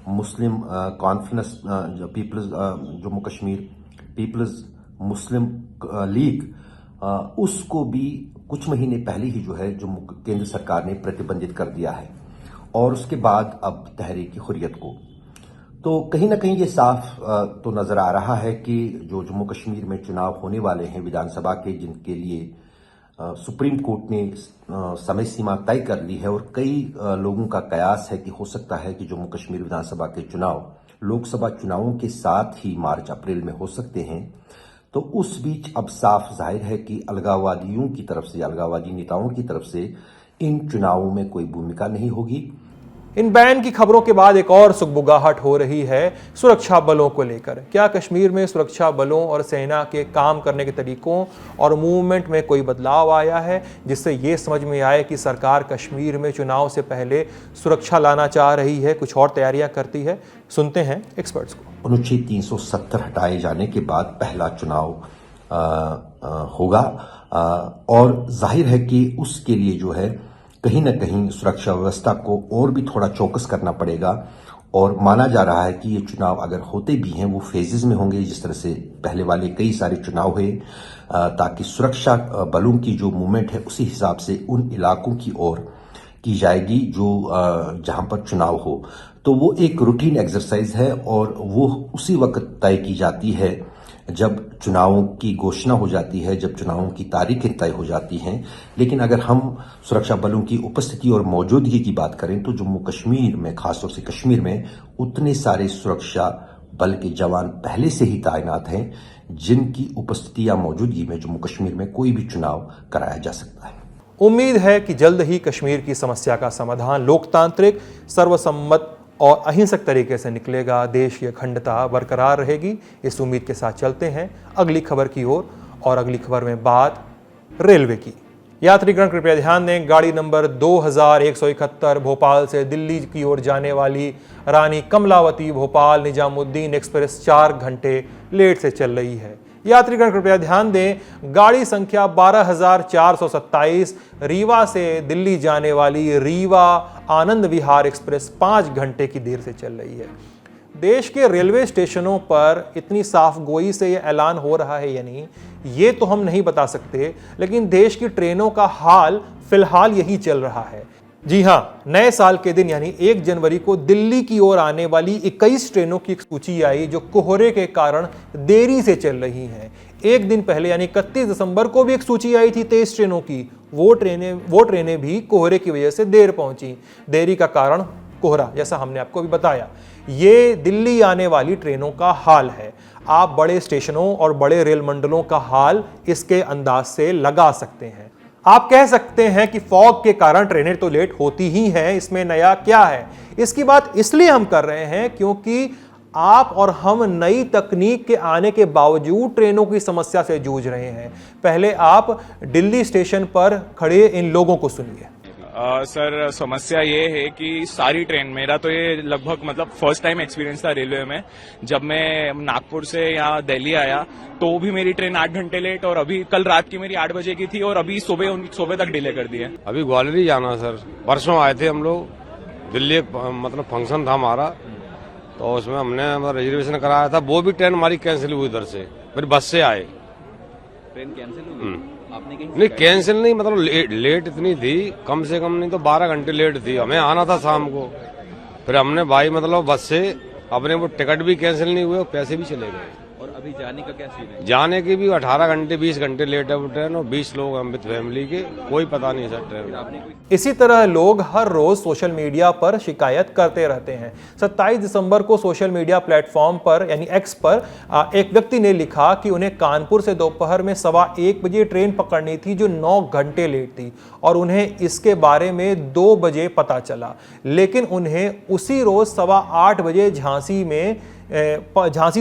Muslim Conference people's Jammu Kashmir people's Muslim League, उसको भी कुछ महीने पहले ही जो है जम्मू केंद्र सरकार ने प्रतिबंधित कर दिया है, और उसके बाद अब तहरीक हुर्रियत को। तो कहीं ना कहीं ये साफ तो नजर आ रहा है कि जो जम्मू कश्मीर में चुनाव होने वाले हैं विधानसभा के, जिनके लिए सुप्रीम कोर्ट ने समय सीमा तय कर ली है, और कई लोगों का कयास है कि हो सकता है कि जम्मू कश्मीर विधानसभा के चुनाव लोकसभा चुनावों के साथ ही मार्च अप्रैल में हो सकते हैं। तो उस बीच अब साफ जाहिर है कि अलगाववादियों की तरफ से, अलगाववादी नेताओं की तरफ से इन चुनावों में कोई भूमिका नहीं होगी। इन बैन की खबरों के बाद एक और सुगबुगाहट हो रही है सुरक्षा बलों को लेकर। क्या कश्मीर में सुरक्षा बलों और सेना के काम करने के तरीकों और मूवमेंट में कोई बदलाव आया है, जिससे ये समझ में आए कि सरकार कश्मीर में चुनाव से पहले सुरक्षा लाना चाह रही है, कुछ और तैयारियां करती है? सुनते हैं एक्सपर्ट्स को। अनुच्छेद 370 हटाए जाने के बाद पहला चुनाव होगा और जाहिर है कि उसके लिए जो है कहीं ना कहीं सुरक्षा व्यवस्था को और भी थोड़ा चौकस करना पड़ेगा और माना जा रहा है कि ये चुनाव अगर होते भी हैं वो फेजेस में होंगे जिस तरह से पहले वाले कई सारे चुनाव हुए ताकि सुरक्षा बलों की जो मूवमेंट है उसी हिसाब से उन इलाकों की ओर की जाएगी जो जहां पर चुनाव हो। तो वो एक रूटीन एक्सरसाइज है और वो उसी वक्त तय की जाती है जब चुनावों की घोषणा हो जाती है, जब चुनावों की तारीखें तय हो जाती हैं। लेकिन अगर हम सुरक्षा बलों की उपस्थिति और मौजूदगी की बात करें तो जम्मू कश्मीर में, खासतौर से कश्मीर में उतने सारे सुरक्षा बल के जवान पहले से ही तैनात हैं जिनकी उपस्थिति या मौजूदगी में जम्मू कश्मीर में कोई भी चुनाव कराया जा सकता है। उम्मीद है कि जल्द ही कश्मीर की समस्या का समाधान लोकतांत्रिक, सर्वसम्मत और अहिंसक तरीके से निकलेगा। देश की अखंडता बरकरार रहेगी। इस उम्मीद के साथ चलते हैं अगली खबर की ओर और अगली खबर में बात रेलवे की। यात्रीगण कृपया ध्यान दें, गाड़ी नंबर 2171 भोपाल से दिल्ली की ओर जाने वाली रानी कमलावती भोपाल निजामुद्दीन एक्सप्रेस 4 घंटे लेट से चल रही है। यात्रीगण कृपया ध्यान दें, गाड़ी संख्या 12427 रीवा से दिल्ली जाने वाली रीवा आनंद विहार एक्सप्रेस 5 घंटे की देर से चल रही है। देश के रेलवे स्टेशनों पर इतनी साफ गोई से यह ऐलान हो रहा है या नहीं, ये तो हम नहीं बता सकते, लेकिन देश की ट्रेनों का हाल फिलहाल यही चल रहा है। जी हाँ, नए साल के दिन यानी 1 जनवरी को दिल्ली की ओर आने वाली 21 ट्रेनों की एक सूची आई जो कोहरे के कारण देरी से चल रही हैं। एक दिन पहले यानी 31 दिसंबर को भी एक सूची आई थी 23 ट्रेनों की। वो ट्रेनें भी कोहरे की वजह से देर पहुंची। देरी का कारण कोहरा, जैसा हमने आपको भी बताया। ये दिल्ली आने वाली ट्रेनों का हाल है। आप बड़े स्टेशनों और बड़े रेल मंडलों का हाल इसके अंदाज से लगा सकते हैं। आप कह सकते हैं कि फॉग के कारण ट्रेनें तो लेट होती ही हैं, इसमें नया क्या है। इसकी बात इसलिए हम कर रहे हैं क्योंकि आप और हम नई तकनीक के आने के बावजूद ट्रेनों की समस्या से जूझ रहे हैं। पहले आप दिल्ली स्टेशन पर खड़े इन लोगों को सुनिए। सर, समस्या ये है कि सारी ट्रेन, मेरा तो ये लगभग मतलब फर्स्ट टाइम एक्सपीरियंस था रेलवे में। जब मैं नागपुर से यहाँ दिल्ली आया तो भी मेरी ट्रेन 8 घंटे लेट, और अभी कल रात की मेरी 8 बजे की थी और अभी सुबह तक डिले कर दिए। अभी ग्वालियर ही जाना सर। परसों आए थे हम लोग दिल्ली, मतलब फंक्शन था हमारा, तो उसमें हमने रिजर्वेशन कराया था। वो भी ट्रेन हमारी कैंसिल हुई उधर से, फिर बस से आए। ट्रेन कैंसिल हुई? आपने कहीं नहीं कैंसिल नहीं, मतलब लेट इतनी थी, कम से कम नहीं तो 12 घंटे लेट थी। हमें आना था शाम को, फिर हमने भाई मतलब बस से अपने वो टिकट भी कैंसिल नहीं हुए, पैसे भी चले गए। और अभी जाने का क्या सीन है? जाने की भी 18 घंटे 20 घंटे लेट है वो ट्रेन, और 20 लोग हम विद फैमिली के, कोई पता नहीं सर ट्रेन। इसी तरह लोग हर रोज सोशल मीडिया पर शिकायत करते रहते हैं। 27 दिसंबर को सोशल मीडिया प्लेटफॉर्म पर यानी एक्स पर एक व्यक्ति ने लिखा कि उन्हें कानपुर से दोपहर में 1:15 बजे ट्रेन पकड़नी थी जो 9 घंटे लेट थी, और उन्हें इसके बारे में 2 बजे पता चला। लेकिन उन्हें उसी रोज 8:15 बजे झांसी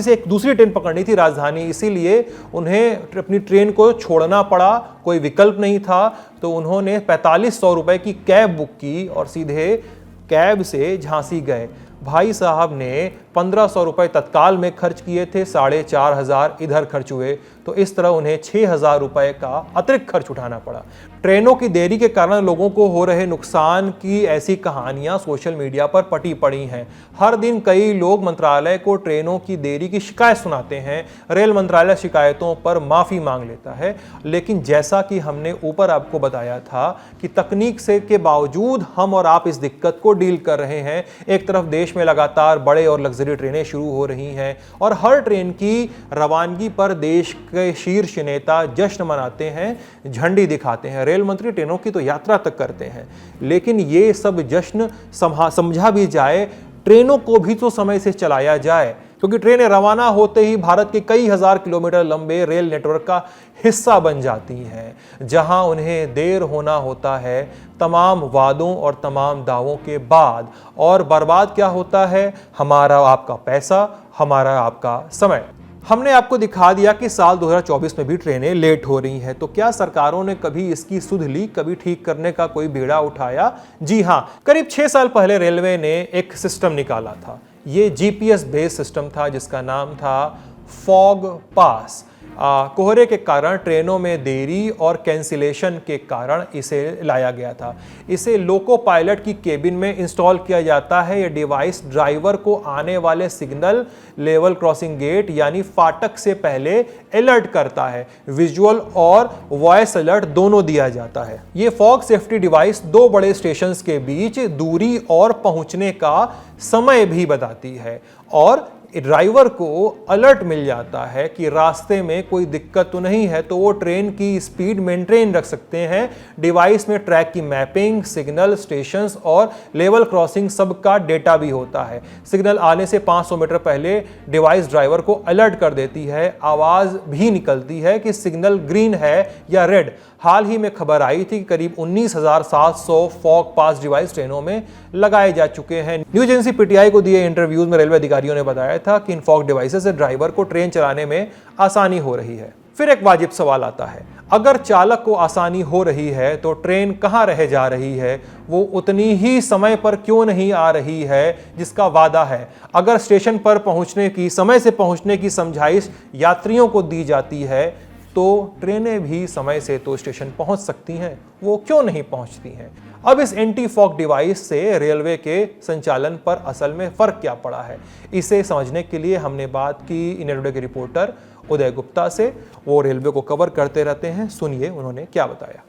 से एक दूसरी ट्रेन पकड़नी थी राजधानी, इसीलिए उन्हें अपनी ट्रेन को छोड़ना पड़ा, कोई विकल्प नहीं था। तो उन्होंने 4500 रुपए की कैब बुक की और सीधे कैब से झांसी गए। भाई साहब ने 1500 रुपए तत्काल में खर्च किए थे, 4500 इधर खर्च हुए, तो इस तरह उन्हें 6000 रुपए का अतिरिक्त खर्च उठाना पड़ा। ट्रेनों की देरी के कारण लोगों को हो रहे नुकसान की ऐसी कहानियां सोशल मीडिया पर पटी पड़ी हैं। हर दिन कई लोग मंत्रालय को ट्रेनों की देरी की शिकायत सुनाते हैं। रेल मंत्रालय शिकायतों पर माफी मांग लेता है, लेकिन जैसा कि हमने ऊपर आपको बताया था कि तकनीक से के बावजूद हम और आप इस दिक्कत को डील कर रहे हैं। एक तरफ देश में लगातार बड़े और लग्जरी ट्रेनें शुरू हो रही हैं और हर ट्रेन की रवानगी पर देश के शीर्ष नेता जश्न मनाते हैं, झंडी दिखाते हैं। रेल मंत्री ट्रेनों की तो यात्रा तक करते हैं, लेकिन ये सब जश्न समझा भी जाए, ट्रेनों को भी तो समय से चलाया जाए, क्योंकि ट्रेनें रवाना होते ही भारत के कई हजार किलोमीटर लंबे रेल नेटवर्क का हिस्सा बन जाती हैं। जहां उन्हें देर होना होता है तमाम वादों और तमाम दावों के बाद, और बर्बाद क्या होता है? हमारा आपका पैसा, हमारा आपका समय। हमने आपको दिखा दिया कि साल 2024 में भी ट्रेनें लेट हो रही हैं, तो क्या सरकारों ने कभी इसकी सुध ली, कभी ठीक करने का कोई बीड़ा उठाया? जी हां, करीब 6 साल पहले रेलवे ने एक सिस्टम निकाला था। ये GPS बेस्ड सिस्टम था जिसका नाम था फॉग पास। कोहरे के कारण ट्रेनों में देरी और कैंसिलेशन के कारण इसे लाया गया था। इसे लोको पायलट की केबिन में इंस्टॉल किया जाता है। यह डिवाइस ड्राइवर को आने वाले सिग्नल, लेवल क्रॉसिंग गेट यानी फाटक से पहले अलर्ट करता है। विजुअल और वॉइस अलर्ट दोनों दिया जाता है। ये फॉग सेफ्टी डिवाइस दो बड़े स्टेशंस के बीच दूरी और पहुंचने का समय भी बताती है और ड्राइवर को अलर्ट मिल जाता है कि रास्ते में कोई दिक्कत तो नहीं है, तो वो ट्रेन की स्पीड मेंटेन रख सकते हैं। डिवाइस में ट्रैक की मैपिंग, सिग्नल, स्टेशंस और लेवल क्रॉसिंग सब का डेटा भी होता है। सिग्नल आने से 500 मीटर पहले डिवाइस ड्राइवर को अलर्ट कर देती है। आवाज़ भी निकलती है कि सिग्नल ग्रीन है या रेड। हाल ही में खबर आई थी कि करीब 19,700 फॉग पास डिवाइस ट्रेनों में लगाए जा चुके हैं। न्यूज एजेंसी पीटीआई को दिए इंटरव्यूज में रेलवे अधिकारियों ने बताया था कि इन फॉग डिवाइसेस से ड्राइवर को ट्रेन चलाने में आसानी हो रही है। फिर एक वाजिब सवाल आता है, अगर चालक को आसानी हो रही है तो ट्रेन कहां रह जा रही है? वो उतनी ही समय पर क्यों नहीं आ रही है जिसका वादा है? अगर स्टेशन पर पहुंचने की, समय से पहुंचने की समझाइश यात्रियों को दी जाती है तो ट्रेनें भी समय से तो स्टेशन पहुंच सकती हैं, वो क्यों नहीं पहुंचती हैं? अब इस एंटी फॉग डिवाइस से रेलवे के संचालन पर असल में फर्क क्या पड़ा है, इसे समझने के लिए हमने बात की इंडिया टुडे के रिपोर्टर उदय गुप्ता से। वो रेलवे को कवर करते रहते हैं, सुनिए उन्होंने क्या बताया।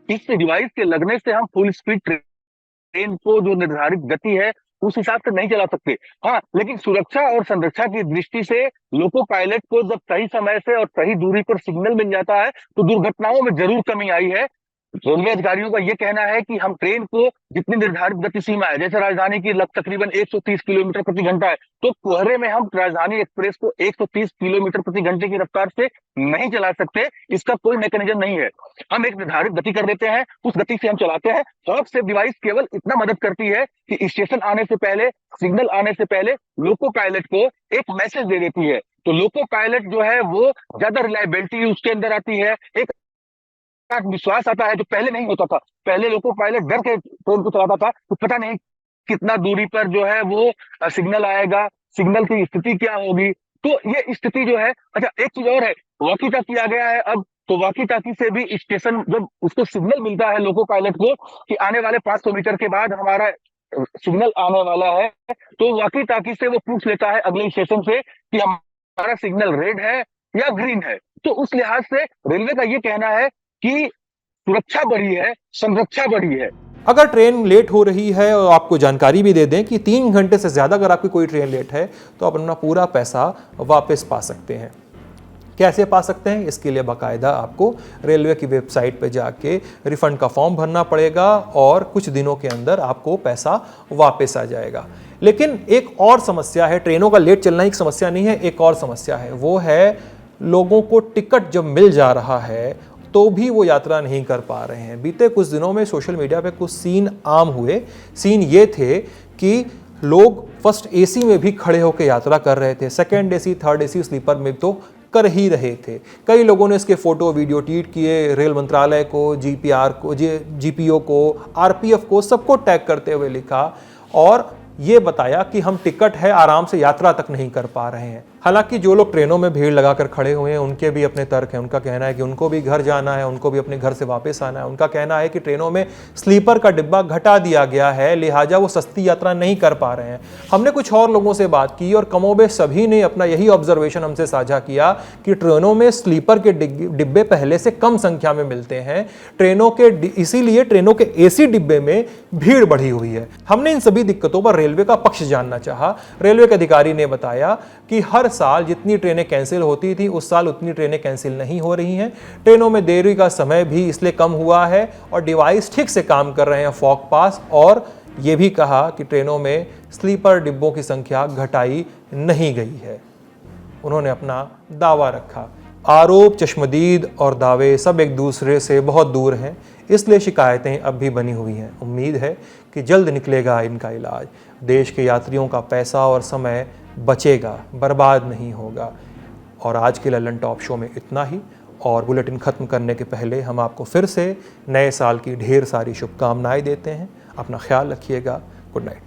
इस डिवाइस के लगने से हम फुल स्पीड ट्रेन को जो निर्धारित गति है उस हिसाब से नहीं चला सकते। हाँ, लेकिन सुरक्षा और संरक्षा की दृष्टि से लोको पायलट को जब सही समय से और सही दूरी पर सिग्नल मिल जाता है तो दुर्घटनाओं में जरूर कमी आई है। रेलवे अधिकारियों का यह कहना है कि हम ट्रेन को जितनी निर्धारित गति सीमा है, जैसे राजधानी की तकरीबन 130 किलोमीटर प्रति घंटा है, तो कोहरे में हम राजधानी एक्सप्रेस को 130 किलोमीटर प्रति घंटे की रफ्तार से नहीं चला सकते। इसका कोई मैकेनिज्म नहीं है। हम एक निर्धारित गति कर देते हैं, उस गति से हम चलाते हैं। फॉग सेफ डिवाइस केवल इतना मदद करती है कि स्टेशन आने से पहले, सिग्नल आने से पहले लोको पायलट को एक मैसेज दे देती है। तो लोको पायलट जो है वो ज्यादा रिलायबिलिटी उसके अंदर आती है, एक विश्वास आता है जो पहले नहीं होता था। पहले लोको पायलट डर के ट्रेन को चलाता था, तो पता नहीं कितना दूरी पर जो है वो सिग्नल आएगा, सिग्नल की स्थिति क्या होगी। तो ये स्थिति जो है, अच्छा एक चीज और है, वॉकी टॉकी आ गया है अब, तो वॉकी टॉकी से भी स्टेशन जब उसको सिग्नल मिलता है लोको पायलट को कि आने वाले 500 मीटर के बाद हमारा सिग्नल आने वाला है, तो वॉकी टॉकी से वो पूछ लेता है अगले स्टेशन से कि हमारा सिग्नल रेड है या ग्रीन है। तो उस लिहाज से रेलवे का ये कहना है कि सुरक्षा बढ़ी है, संरक्षा बढ़ी है। अगर ट्रेन लेट हो रही है और आपको जानकारी भी दे दें कि 3 घंटे से ज़्यादा अगर आपकी कोई ट्रेन लेट है तो आप अपना पूरा पैसा वापस पा सकते हैं। कैसे पा सकते हैं? इसके लिए बाकायदा आपको रेलवे की वेबसाइट पर जाके रिफंड का फॉर्म भरना पड़ेगा और कुछ दिनों के अंदर आपको पैसा वापस आ जाएगा। लेकिन एक और समस्या है, ट्रेनों का लेट चलना एक समस्या नहीं है, एक और समस्या है, वो है लोगों को टिकट जब मिल जा रहा है तो भी वो यात्रा नहीं कर पा रहे हैं। बीते कुछ दिनों में सोशल मीडिया पे कुछ सीन आम हुए। सीन ये थे कि लोग फर्स्ट एसी में भी खड़े होकर यात्रा कर रहे थे, second AC, third AC, sleeper में तो कर ही रहे थे। कई लोगों ने इसके फोटो वीडियो ट्वीट किए, रेल मंत्रालय को, जीपीआर को, जीपीओ को, आरपीएफ को, सबको टैग करते हुए लिखा और ये बताया कि हम टिकट है, आराम से यात्रा तक नहीं कर पा रहे हैं। हालांकि जो लोग ट्रेनों में भीड़ लगाकर खड़े हुए हैं उनके भी अपने तर्क हैं। उनका कहना है कि उनको भी घर जाना है, उनको भी अपने घर से वापस आना है। उनका कहना है कि ट्रेनों में स्लीपर का डिब्बा घटा दिया गया है, लिहाजा वो सस्ती यात्रा नहीं कर पा रहे हैं। हमने कुछ और लोगों से बात की और कमोबेश सभी ने अपना यही ऑब्जर्वेशन हमसे साझा किया कि ट्रेनों में स्लीपर के डिब्बे पहले से कम संख्या में मिलते हैं, इसीलिए ट्रेनों के एसी डिब्बे में भीड़ बढ़ी हुई है। हमने इन सभी दिक्कतों पर रेलवे का पक्ष जानना चाहा। रेलवे के अधिकारी ने बताया कि हर साल जितनी ट्रेनें कैंसिल होती थी उस साल उतनी ट्रेनें कैंसिल नहीं हो रही हैं। ट्रेनों में देरी का समय भी इसलिए कम हुआ है और डिवाइस ठीक से काम कर रहे हैं फॉग पास। और यह भी कहा कि ट्रेनों में स्लीपर डिब्बों की संख्या घटाई नहीं गई है। उन्होंने अपना दावा रखा। आरोप, चश्मदीद और दावे सब एक दूसरे से बहुत दूर हैं, इसलिए शिकायतें अब भी बनी हुई हैं। उम्मीद है कि जल्द निकलेगा इनका इलाज। देश के यात्रियों का पैसा और समय बचेगा, बर्बाद नहीं होगा। और आज के ललन टॉप शो में इतना ही। और बुलेटिन ख़त्म करने के पहले हम आपको फिर से नए साल की ढेर सारी शुभकामनाएं देते हैं। अपना ख्याल रखिएगा। Good night.